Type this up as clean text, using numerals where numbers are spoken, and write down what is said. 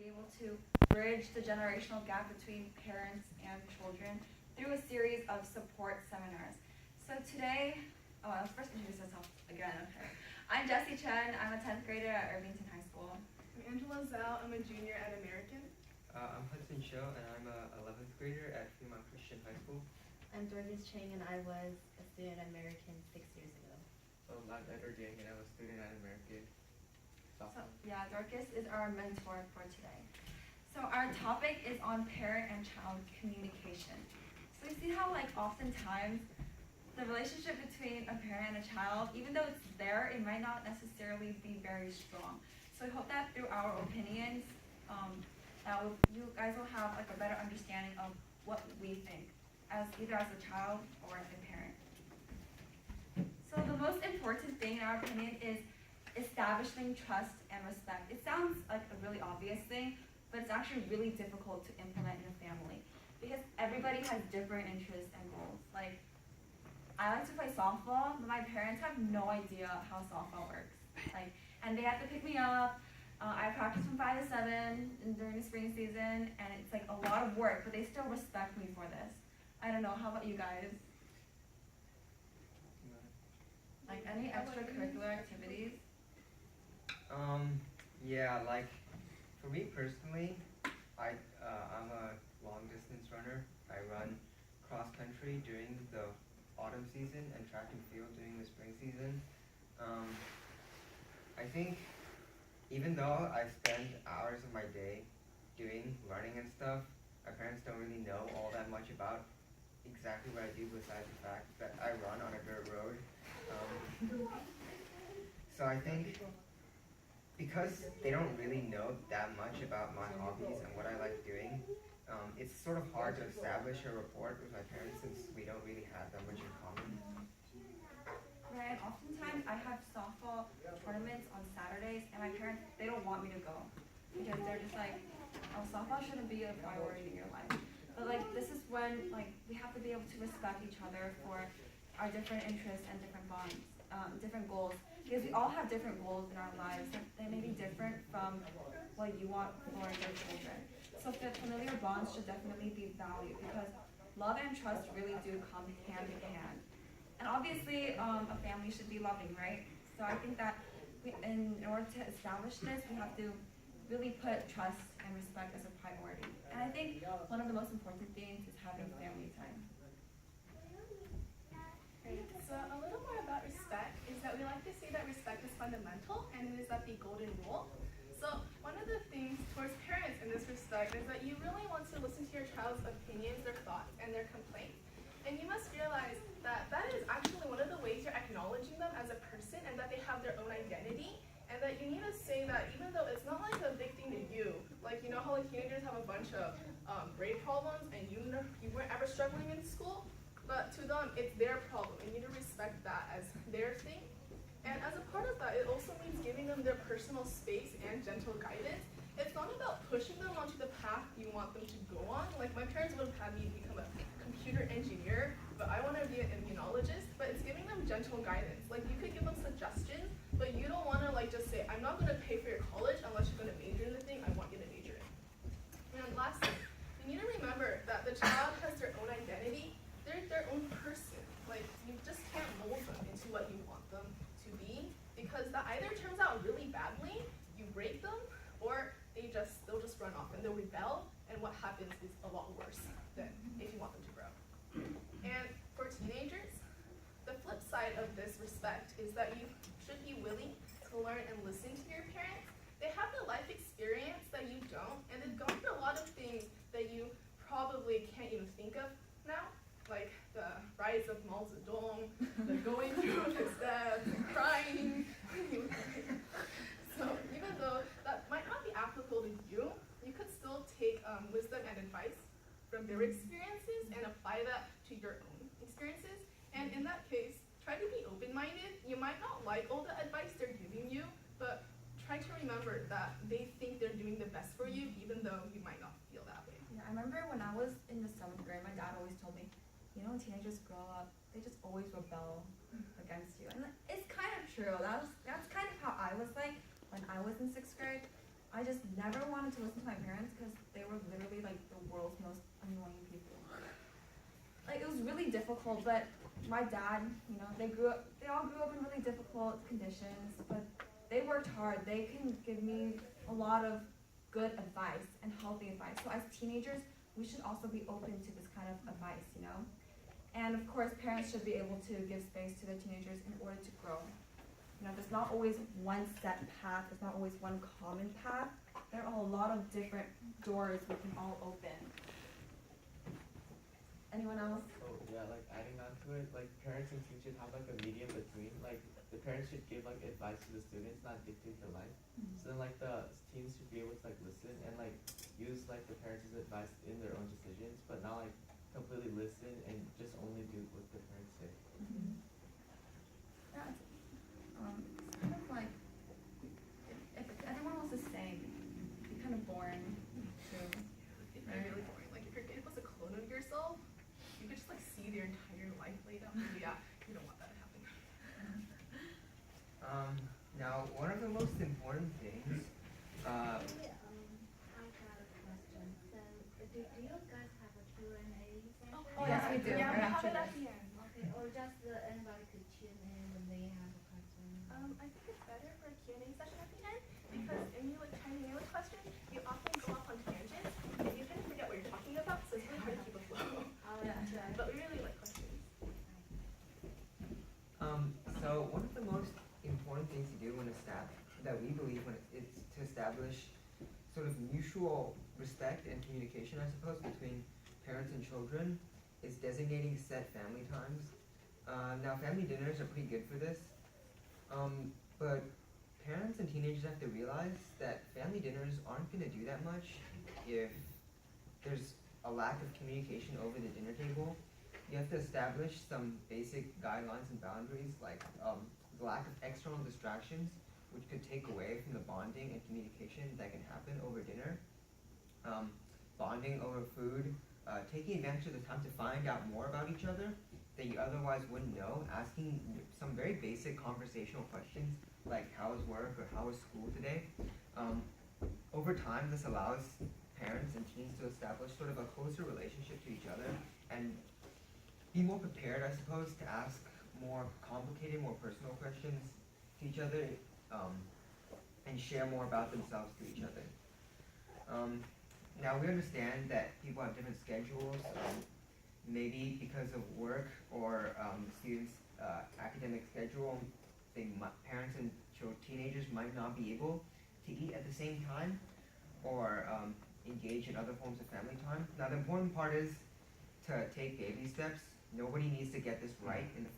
be able to bridge the generational gap between parents and children through a series of support seminars. So today, let's first introduce ourselves again. Okay. I'm Jessie Chen. I'm a 10th grader at Irvington High School. I'm Angela Zhao. I'm a junior at American. I'm Hudson Cho, and I'm a 11th grader at Fremont Christian High School. I'm Dorcas Chang, and I was a student at American 6 years ago. I'm Edward Yang, and I'm a student at American. So, Dorcas is our mentor for today. So our topic is on parent and child communication. So we see how oftentimes the relationship between a parent and a child, even though it's there, it might not necessarily be very strong. So we hope that through our opinions, you guys will have a better understanding of what we think, either as a child or as a parent. So the most important thing in our opinion is establishing trust and respect. It sounds like a really obvious thing, but it's actually really difficult to implement in a family because everybody has different interests and goals. I like to play softball, but my parents have no idea how softball works. And they have to pick me up. I practice from 5 to 7 during the spring season, and it's a lot of work, but they still respect me for this. I don't know, how about you guys? Any extracurricular activities? For me personally, I'm a long distance runner. I run cross country during the autumn season and track and field during the spring season. I think even though I spend hours of my day doing running and stuff, my parents don't really know all that much about exactly what I do besides the fact that I run on a dirt road. So I think because they don't really know that much about my hobbies and what I like doing, it's sort of hard to establish a rapport with my parents since we don't really have that much in common. Right, and oftentimes I have softball tournaments on Saturdays, and my parents, they don't want me to go because they're just softball shouldn't be a priority in your life. But this is when we have to be able to respect each other for our different interests and different bonds, different goals, because we all have different goals in our lives. They may be different from what you want for your children. So the familiar bonds should definitely be valued because love and trust really do come hand in hand. And obviously, a family should be loving, right? So I think that in order to establish this, we have to really put trust and respect as a priority. And I think one of the most important things is having family time. Great. So a little more about respect is that we like to say that respect is fundamental, and it is that the golden rule. So one of the things towards parents in this respect is that you really want to listen to your child's opinions, their thoughts, and their complaints. And you must realize that that is actually one of the ways you're acknowledging them as a person and that they have their own identity. And that you need to say that even though it's not a big thing to you, you know how teenagers have a bunch of grade problems and you weren't ever struggling in school, but to them it's their problem and you need to respect that as their thing. And as a part of that, it also means giving them their personal space and gentle guidance. It's not about pushing them onto the path you want them to go on. My parents would have had me become a computer engineer, but I want to be an immunologist, but it's giving them gentle guidance. You could give them suggestions, but you don't want to just say, I'm not going to pay for your college unless you're going to major in the thing I want you to major in. And lastly, you need to remember that the child has their own identity. They're their own person. You just can't mold them into what you want them to be, because that either turns out really badly, you break them, or they'll just run off and they'll rebel, and what happens is a lot worse than if you want them to grow. And for teenagers, the flip side of this respect is that you should be willing to learn and listen to your parents. They have the life experience that you don't, and they've gone through a lot of things that you probably can't even think of now, like the rise of Mao Zedong, the going through his death, crying. So even though that might not be applicable to you, you could still take wisdom and advice from their experiences and apply that to your own experiences. And in that case, try to be open-minded. You might not like all the advice they're giving you, but try to remember that they think they're doing the best for you, even though you might not feel that way. Yeah, I remember when I was in the 7th grade, my dad always told me, when teenagers grow up, they just always rebel against you. And it's kind of true. That's kind of how I was when I was in 6th grade. I just never wanted to listen to my parents because they were literally like the world's most annoying people. Like it was really difficult, but my dad, you know, they all grew up in really difficult conditions, but they worked hard. They can give me a lot of good advice and healthy advice. So as teenagers, we should also be open to this kind of advice, you know? And of course, parents should be able to give space to their teenagers in order to grow. You know, there's not always one set path, there's not always one common path. There are a lot of different doors we can all open. Anyone else? Oh yeah, like adding on to it, like parents and teachers have like a medium between. Like the parents should give like advice to the students, not dictate their life. So then like the teens should be able to like listen and like use like the parents' advice in their own decisions, but not like completely listen and just only do what the parents say. Yeah, it's kind of like if everyone was the same, it'd be kind of boring too. It'd be really boring. Like if your kid was a clone of yourself, you could just like see their entire life laid out. Yeah, you don't want that to happen. Now, one of the most important things, I've got a question. So, do you guys have a Q&A session? Oh, yes, we do. Yeah, we Right have after it at this. the end. Okay, or just anybody could tune in when they have a question? I think it's better for a Q&A session at the end because when you like chiming in with questions, you often go off on tangents and you kind of forget what you're talking about, so it's really hard to keep a flow. Yeah. But we really like questions. so one of the most important things to do that we believe when it's to establish sort of mutual respect and communication, I suppose, between parents and children is designating set family times. Now family dinners are pretty good for this, but parents and teenagers have to realize that family dinners aren't going to do that much if there's a lack of communication over the dinner table. You have to establish some basic guidelines and boundaries, like the lack of external distractions, which could take away from the bonding and communication that can happen over dinner. Bonding over food, taking advantage of the time to find out more about each other that you otherwise wouldn't know, asking some very basic conversational questions like how was work or how was school today. Over time, this allows parents and teens to establish sort of a closer relationship to each other and be more prepared, I suppose, to ask more complicated, more personal questions to each other, and share more about themselves to each other. Now we understand that people have different schedules, maybe because of work or students' academic schedule, parents and teenagers might not be able to eat at the same time or engage in other forms of family time. Now the important part is to take baby steps. Nobody needs to get this right in the